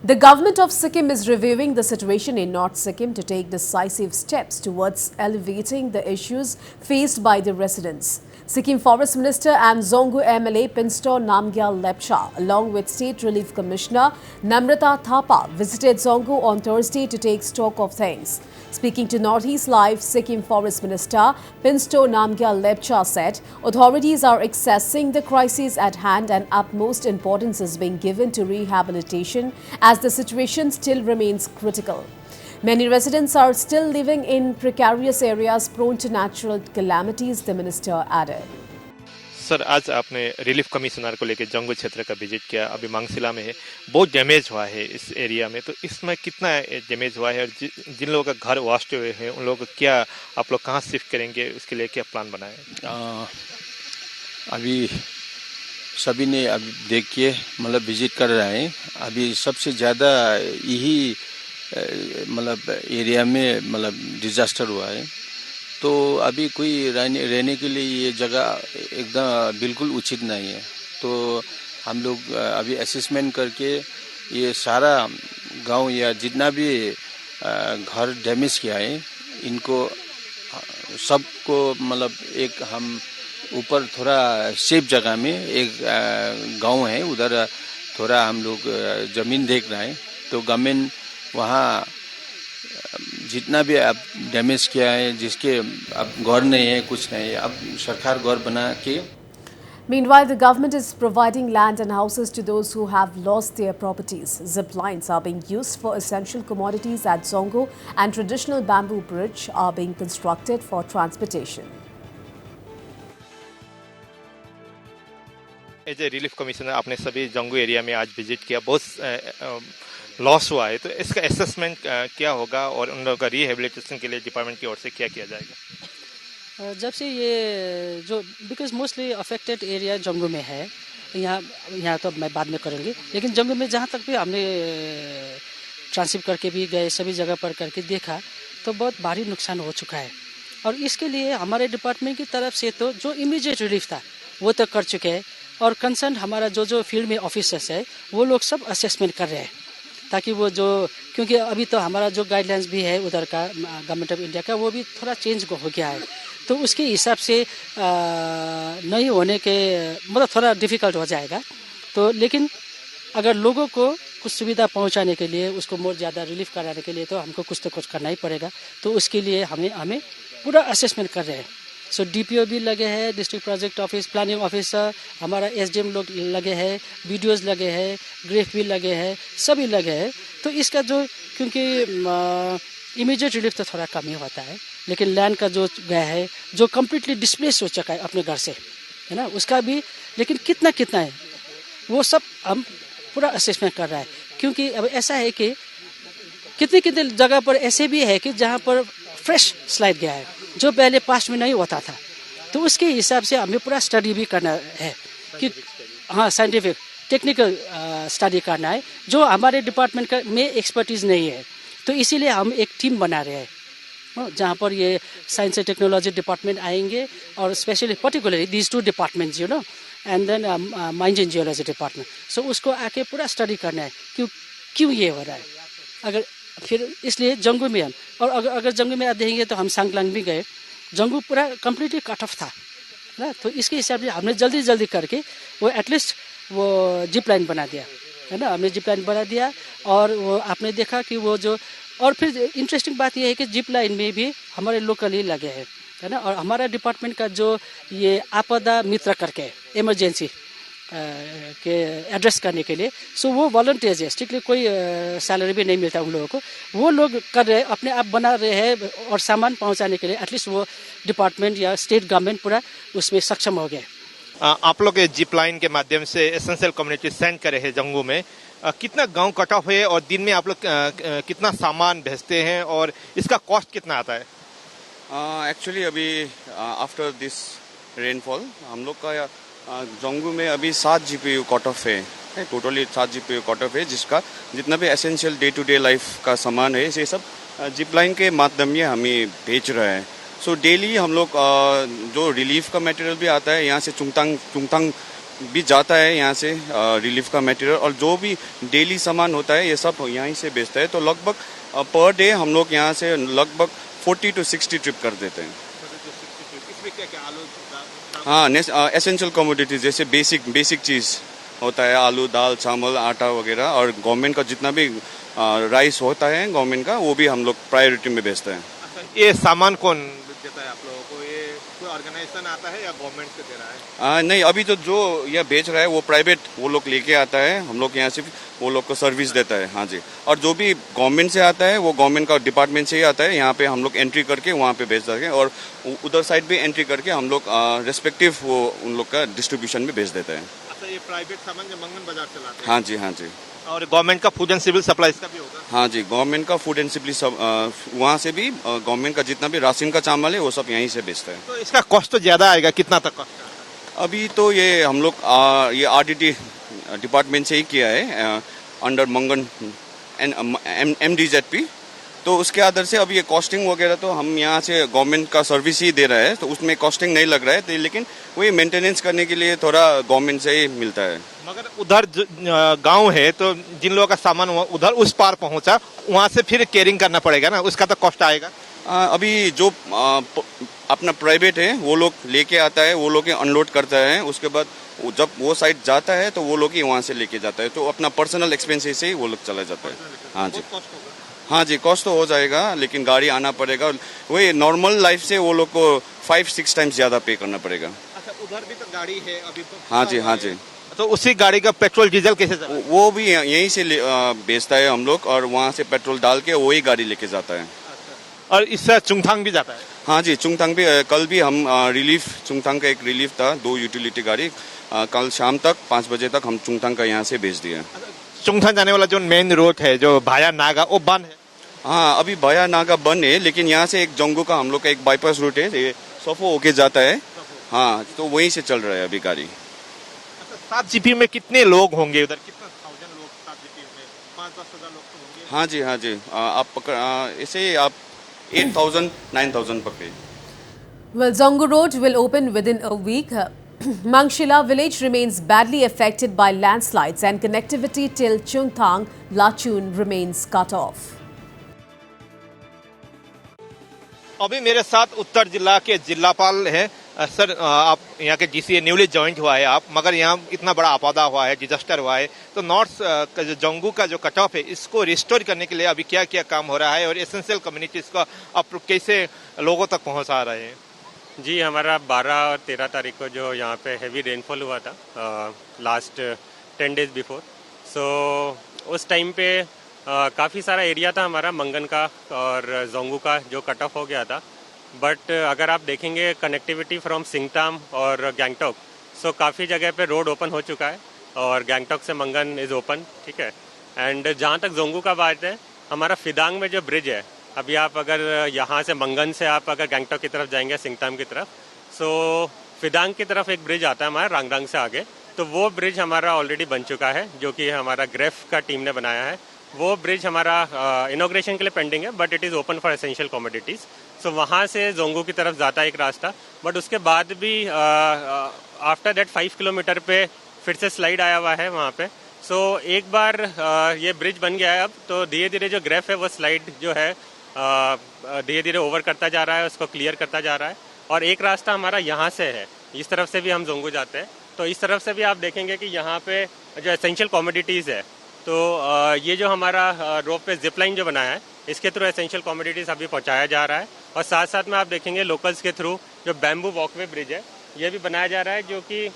The government of Sikkim is reviewing the situation in North Sikkim to take decisive steps towards alleviating the issues faced by the residents. Sikkim Forest Minister and Zongu MLA Pinsto Namgyal Lepcha, along with State Relief Commissioner Namrata Thapa, visited Zongu on Thursday to take stock of things. Speaking to Northeast Live, Sikkim Forest Minister Pinsto Namgyal Lepcha said authorities are assessing the crisis at hand and utmost importance is being given to rehabilitation as the situation still remains critical. Many residents are still living in precarious areas prone to natural calamities, the minister added. Sir, आज आपने relief commissioner को लेकर जंगू क्षेत्र का visit किया। अभी मांगशिला में बहुत डैमेज हुआ है इस एरिया में, तो इसमें कितना डैमेज हुआ है और जिन लोगों का घर वास्ट हुए हैं उन लोगों को क्या आप लोग कहाँ शिफ्ट करेंगे, उसके लिए क्या प्लान बनाए? अभी सभी ने अभी देखिए मतलब विजिट कर रहे हैं। अभी सबसे ज़्यादा यही मतलब एरिया में मतलब डिजास्टर हुआ है, तो अभी कोई रहने के लिए ये जगह एकदम बिल्कुल उचित नहीं है। तो हम लोग अभी असेसमेंट करके ये सारा गांव या जितना भी घर डैमेज किया है इनको सबको मतलब एक हम ऊपर थोड़ा सेफ जगह में एक गांव है उधर थोड़ा हम लोग ज़मीन देख रहे हैं। तो गवर्नमेंट वहाँ जितना भी अब डैमेज किया है जिसके अब घर नहीं है कुछ नहीं है, अब सरकार घर बना के। Meanwhile, the government is providing land and houses to those who have lost their properties. Zip lines are being used for essential commodities at Zongo and traditional bamboo bridge are being constructed for transportation. As a relief commissioner आपने सभी Jangu area में आज visit किया, बहुत loss हुआ है, तो इसका असेसमेंट क्या होगा और उन लोगों का रिहेबिलिटेशन के लिए डिपार्टमेंट की ओर से क्या किया जाएगा? जब से ये जो because mostly affected area Jangu में है, यहाँ तो मैं बाद में करेंगे, लेकिन जंगू में जहाँ तक भी हमने ट्रांसशिप करके भी गए सभी जगह पर करके देखा तो बहुत भारी नुकसान हो चुका है। और इसके लिए हमारे डिपार्टमेंट की तरफ से तो जो इमीडिएट रिलीफ था वो तो कर चुके हैं और कंसर्न हमारा जो फील्ड में ऑफिसर्स है वो लोग सब असेसमेंट कर रहे हैं ताकि वो जो क्योंकि अभी तो हमारा जो गाइडलाइंस भी है उधर का गवर्नमेंट ऑफ इंडिया का वो भी थोड़ा चेंज हो गया है, तो उसके हिसाब से नहीं होने के मतलब थोड़ा डिफ़िकल्ट हो जाएगा। तो लेकिन अगर लोगों को कुछ सुविधा पहुंचाने के लिए उसको मोर ज़्यादा रिलीफ कराने के लिए तो हमको कुछ तो कुछ करना ही पड़ेगा। तो उसके लिए हमें पूरा असेसमेंट कर रहे हैं। सो डीपीओ भी लगे हैं, district project office, planning officer, हमारा एसडीएम लोग लगे हैं, बीडीओज लगे हैं, ग्रेफ भी लगे हैं, सभी लगे हैं। तो इसका जो क्योंकि इमीडिएट रिलीफ तो थोड़ा कम ही होता है, लेकिन लैंड का जो गया है जो कम्प्लीटली डिस्प्लेस हो चुका है अपने घर से, है ना, उसका भी लेकिन कितना है वो सब हम पूरा असेसमेंट कर रहा है। क्योंकि अब ऐसा है कि कितने जगह पर ऐसे भी है कि जहाँ पर फ्रेश स्लाइड गया है जो पहले पास्ट में नहीं होता था, तो उसके हिसाब से हमें पूरा स्टडी भी करना है कि हाँ साइंटिफिक टेक्निकल स्टडी करना है जो हमारे डिपार्टमेंट का में एक्सपर्टीज़ नहीं है। तो इसीलिए हम एक टीम बना रहे हैं जहाँ पर ये साइंस एंड टेक्नोलॉजी डिपार्टमेंट आएंगे और specially particularly these two departments and then mines and geology department. So उसको आके पूरा स्टडी करना है क्यों ये हो रहा है। अगर फिर इसलिए जंगू में हम और अगर जंगू में आप देखेंगे तो हम सांगलांग भी गए, जंगू पूरा कम्प्लीटली कट ऑफ था ना, तो इसके हिसाब से हमने जल्दी करके वो एटलीस्ट वो जिप लाइन बना दिया, है ना, हमने जिप लाइन बना दिया। और वो आपने देखा कि वो जो और फिर इंटरेस्टिंग बात यह है कि जिप लाइन में भी हमारे लोकल ही लगे हैं, है ना, और हमारा डिपार्टमेंट का जो ये आपदा मित्र करके इमरजेंसी के एड्रेस करने के लिए, सो वो वॉलंटियर्स है, स्ट्रिक्टली कोई सैलरी भी नहीं मिलता उन लोगों को, वो लोग कर रहे हैं, अपने आप बना रहे हैं और सामान पहुंचाने के लिए एटलीस्ट वो डिपार्टमेंट या स्टेट गवर्नमेंट पूरा उसमें सक्षम हो गए। आप लोग जिप लाइन के माध्यम से एसेंशियल कम्युनिटी सेंड करे हैं जंगू में, कितना गांव कट ऑफ है और दिन में आप लोग कितना सामान भेजते हैं और इसका कॉस्ट कितना आता है? एक्चुअली अभी आफ्टर दिस रेनफॉल हम लोग का जंगू में अभी 7 जीपीयू कट ऑफ है, टोटली 7 जीपीयू कट ऑफ है, जिसका जितना भी essential day to day life का सामान है ये सब जिप लाइन के माध्यम में हमें भेज रहे हैं। सो डेली हम लोग जो रिलीफ का मटेरियल भी आता है यहाँ से चुंगतांग भी जाता है यहाँ से रिलीफ का मटेरियल, और जो भी डेली सामान होता है ये सब यहीं से बेचता है। तो लगभग पर डे हम लोग यहाँ से लगभग 40 to 60 ट्रिप कर देते हैं। हाँ, एसेंशियल कमोडिटीज जैसे बेसिक चीज़ होता है, आलू, दाल, चावल, आटा वगैरह, और गवर्नमेंट का जितना भी राइस होता है गवर्नमेंट का, वो भी हम लोग प्रायोरिटी में बेचते हैं। ये सामान कौन देता है आप लोगों को? ये कोई ऑर्गेनाइजेशन आता है या गवर्नमेंट से दे रहा है? नहीं, अभी तो जो यह बेच रहा है वो प्राइवेट वो लोग लेके आता है, हम लोग यहाँ सिर्फ वो लोग को सर्विस देता है। हाँ जी, और जो भी गवर्नमेंट से आता है वो गवर्नमेंट का डिपार्टमेंट से ही आता है। यहाँ पे हम लोग एंट्री करके वहाँ पे बेच देते हैं, और उधर साइड भी एंट्री करके हम लोग रेस्पेक्टिव वो उन लोग का डिस्ट्रीब्यूशन में बेच देते हैं। अच्छा, ये प्राइवेट सामान जो मंगन बाजार से लाते हैं? हाँ जी, हाँ जी। और गवर्नमेंट का फूड एंड सिविल सप्लाईज का भी होगा? हाँ जी, गवर्नमेंट का फूड एंड सिविल सब वहाँ से भी गवर्नमेंट का जितना भी राशन का चावल है वो सब यहीं से बेचता है। तो इसका कॉस्ट तो ज्यादा आएगा, कितना तक कॉस्ट आएगा? अभी तो ये हम लोग ये RDT डिपार्टमेंट से ही किया है अंडर मंगन MDZP, तो उसके आधार से अभी ये कॉस्टिंग वगैरह तो हम यहाँ से गवर्नमेंट का सर्विस ही दे रहा है, तो उसमें कॉस्टिंग नहीं लग रहा है, तो लेकिन वही मेंटेनेंस करने के लिए थोड़ा गवर्नमेंट से ही मिलता है। मगर उधर गांव है तो जिन लोगों का सामान उधर उस पार पहुंचा, वहां से फिर केयरिंग करना पड़ेगा ना, उसका तो कॉस्ट आएगा। अभी जो अपना प्राइवेट है वो लोग लेके आता है, वो लोग अनलोड करता है, उसके बाद जब वो साइड जाता है तो वो लोग ही वहाँ से लेके जाता है, तो अपना पर्सनल एक्सपेंसेस से ही वो लोग चला जाता है। हाँ जी, हाँ जी, कॉस्ट तो हो जाएगा, लेकिन गाड़ी आना पड़ेगा, वही नॉर्मल लाइफ से वो लोग को 5-6 टाइम्स ज्यादा पे करना पड़ेगा। अच्छा, उधर भी तो गाड़ी है अभी तो? हाँ जी, हाँ जी। तो उसी गाड़ी का पेट्रोल डीजल कैसे चला? वो भी यहीं से बेचता है हम लोग, और वहाँ से पेट्रोल डाल के वही गाड़ी लेके जाता है। और इससे चुंगथांग भी जाता है? हाँ जी, चुंगथांग भी। कल भी हम रिलीफ, चुंगथांग का एक रिलीफ था, 2 यूटिलिटी गाड़ी कल शाम तक 5 बजे तक हम चुंगथांग का यहाँ से भेज दिए। चुंगथांग जाने वाला जो मेन रोड है जो भाया नागा, वो बंद है? हाँ, अभी भाया नागा बंद है, लेकिन यहाँ से एक जंगू का हम लोग का एक बाईपास रूट है, ये सफो होके जाता है। हाँ, तो वहीं से चल रहा है अभी गाड़ी। 7 GP में कितने लोग होंगे उधर? कितना 1000 लोग 7 GP में? 5-10 हजार लोग तो होंगे। हाँ जी, हाँ जी। आप पकड़ ऐसे आप 8,000-9,000 पकड़े। Well, Zongo Road will open within a week. Mangshila village remains badly affected by landslides and connectivity till Chungthang, Lachun remains cut off. अभी मेरे साथ उत्तर जिला के जिलापाल हैं। सर, आप यहाँ के GCA न्यूली ज्वाइंट हुआ है आप, मगर यहाँ इतना बड़ा आपदा हुआ है, डिजास्टर हुआ है, तो नॉर्थ का जो जंगू का जो कट ऑफ है इसको रिस्टोर करने के लिए अभी क्या क्या काम हो रहा है, और एसेंशियल कम्युनिटीज को आप कैसे लोगों तक पहुँचा रहे हैं? जी, हमारा 12 और 13 तारीख को जो यहाँ पे हैवी रेनफॉल हुआ था लास्ट 10 डेज बिफोर, सो उस टाइम पे काफ़ी सारा एरिया था हमारा मंगन का और जोंगू का जो कट ऑफ हो गया था। बट अगर आप देखेंगे कनेक्टिविटी फ्रॉम सिंगताम और गैंगटॉक, सो काफ़ी जगह पे रोड ओपन हो चुका है और गैंगटॉक से मंगन इज़ ओपन, ठीक है। एंड जहाँ तक जोंगू का बात है, हमारा फिदांग में जो ब्रिज है, अभी आप अगर यहाँ से मंगन से आप अगर गैंगटॉक की तरफ जाएंगे सिंगताम की तरफ, सो फिदांग की तरफ एक ब्रिज आता है हमारा रांगडांग से आगे, तो वो ब्रिज हमारा ऑलरेडी बन चुका है, जो कि हमारा ग्रेफ का टीम ने बनाया है। वो ब्रिज हमारा इनॉग्रेशन के लिए पेंडिंग है, but it is open for essential commodities. So वहाँ से जोंगू की तरफ जाता है एक रास्ता, बट उसके बाद भी आफ्टर दैट 5 किलोमीटर पे फिर से स्लाइड आया हुआ है वहाँ पे। सो एक बार ये ब्रिज बन गया है अब, तो धीरे धीरे जो ग्रेफ है वो स्लाइड जो है धीरे धीरे ओवर करता जा रहा है, उसको क्लियर करता जा रहा है। और एक रास्ता हमारा यहाँ से है, इस तरफ से भी हम जोंगू जाते हैं, तो इस तरफ से भी आप देखेंगे कि यहाँ पे जो एसेंशियल कमोडिटीज़ है, तो ये जो हमारा रोप पे जिप लाइन जो बनाया है, इसके थ्रू एसेंशियल कमोडिटीज़ अभी पहुँचाया जा रहा है। और साथ साथ में आप देखेंगे लोकल्स के थ्रू जो बैम्बू वॉकवे ब्रिज है, ये भी बनाया जा रहा है, जो कि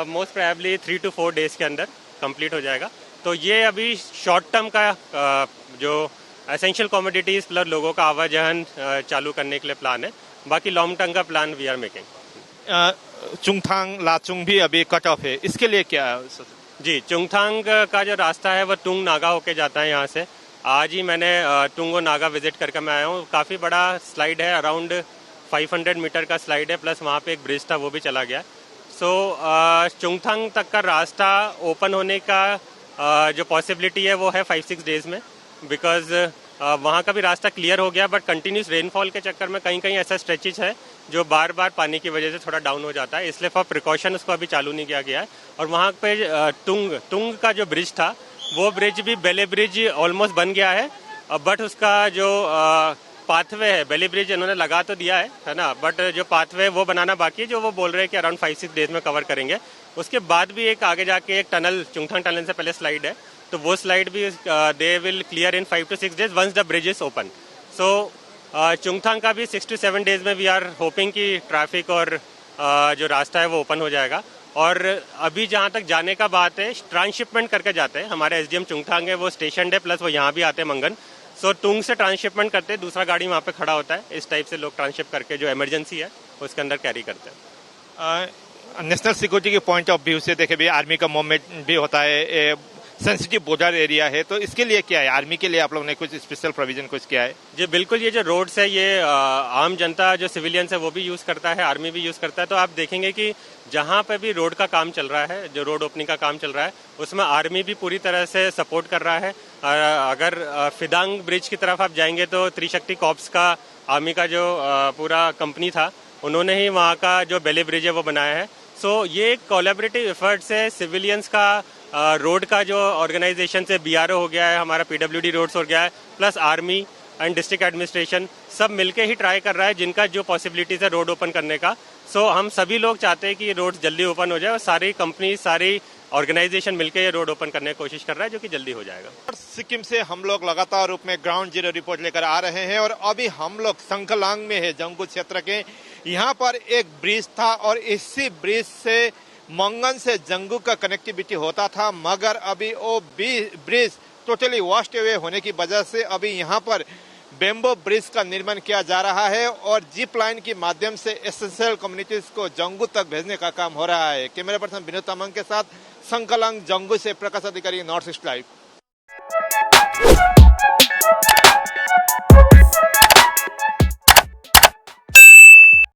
मोस्ट प्रोबेबली 3 to 4 डेज़ के अंदर कंप्लीट हो जाएगा। तो ये अभी शॉर्ट टर्म का जो एसेंशियल कमोडिटीज़ प्लस लोगों का आवाजान चालू करने के लिए प्लान है। बाकी लॉन्ग टर्म का plan we are making. Chungthang Lachung भी अभी कट ऑफ है, इसके लिए क्या है? जी, चुंगथांग का जो रास्ता है वो टुंग नागा होके जाता है यहाँ से। आज ही मैंने टुंगो नागा विजिट करके मैं आया हूँ। काफ़ी बड़ा स्लाइड है, अराउंड 500 मीटर का स्लाइड है, प्लस वहाँ पे एक ब्रिज था वो भी चला गया। सो चुंगथांग तक का रास्ता ओपन होने का जो पॉसिबिलिटी है वो है 5-6 डेज़ में, बिकॉज वहाँ का भी रास्ता क्लियर हो गया, बट कंटिन्यूस रेनफॉल के चक्कर में कहीं कहीं ऐसा स्ट्रेचेज है जो बार बार पानी की वजह से थोड़ा डाउन हो जाता है, इसलिए फॉर प्रिकॉशन उसको अभी चालू नहीं किया गया है। और वहाँ पे तुंग का जो ब्रिज था वो ब्रिज भी बेले ब्रिज ऑलमोस्ट बन गया है, बट उसका जो पाथवे है, बेली ब्रिज इन्होंने लगा तो दिया है ना, बट जो पाथवे वो बनाना बाकी है, जो वो बोल रहे हैं कि अराउंड 5-6 डेज में कवर करेंगे। उसके बाद भी एक आगे जाके एक टनल, चुंगथांग टनल से पहले स्लाइड है, तो वो स्लाइड भी they will clear in 5 to 6 days once the bridge is open. So Chungthang का भी 6 to 7 days में वी आर होपिंग कि ट्रैफिक और जो रास्ता है वो ओपन हो जाएगा। और अभी जहाँ तक जाने का बात है, ट्रांसशिपमेंट करके जाते हैं, हमारे एसडीएम चुंगथांग है वो स्टेशन है, प्लस वो यहाँ भी आते हैं मंगन। सो टुंग से ट्रांसशिपमेंट करते हैं, दूसरा गाड़ी वहाँ पे खड़ा होता है, इस टाइप से लोग ट्रांसशिप करके जो इमरजेंसी है उसके अंदर कैरी करते हैं। नेशनल सिक्योरिटी के पॉइंट ऑफ व्यू से देखे भी आर्मी का मूवमेंट भी होता है, सेंसिटिव बॉर्डर एरिया है, तो इसके लिए क्या है, आर्मी के लिए आप लोगों ने कुछ स्पेशल प्रोविजन कुछ किया है? जी बिल्कुल, ये जो रोड्स है ये आम जनता जो सिविलियंस है वो भी यूज़ करता है, आर्मी भी यूज़ करता है। तो आप देखेंगे कि जहाँ पे भी रोड का काम चल रहा है, जो रोड ओपनिंग का काम चल रहा है, उसमें आर्मी भी पूरी तरह से सपोर्ट कर रहा है। अगर फिदांग ब्रिज की तरफ आप जाएंगे तो त्रिशक्ति कॉर्प्स का आर्मी का जो पूरा कंपनी था, उन्होंने ही वहाँ का जो बेले ब्रिज है वो बनाया है। सो ये एक कोलैबोरेटिव एफर्ट से सिविलियंस का रोड का जो ऑर्गेनाइजेशन से बीआरओ हो गया है, हमारा पीडब्ल्यूडी रोड्स हो गया है, plus army and district administration सब मिलके ही ट्राई कर रहा है जिनका जो पॉसिबिलिटीज है रोड ओपन करने का। सो हम सभी लोग चाहते हैं कि रोड जल्दी ओपन हो जाए और सारी कंपनी, सारी ऑर्गेनाइजेशन मिलकर ये रोड ओपन करने की कोशिश कर रहा है, जो कि जल्दी हो जाएगा। सिक्किम से हम लोग लगातार रूप में ग्राउंड जीरो रिपोर्ट लेकर आ रहे हैं और अभी हम लोग संखलांग में है, जंगू क्षेत्र के। यहाँ पर एक ब्रिज था और इसी ब्रिज से मंगन से जंगू का कनेक्टिविटी होता था, मगर अभी वो ब्रिज टोटली वॉश्ड अवे होने की वजह से अभी यहाँ पर बेम्बो ब्रिज का निर्माण किया जा रहा है और जीप लाइन के माध्यम से एसेंशियल कम्युनिटीज को जंगू तक भेजने का काम हो रहा है। कैमरा पर्सन विनोद तामांग के साथ संकलांग जंगू से प्रकाश अधिकारी, नॉर्थ ईस्ट लाइव।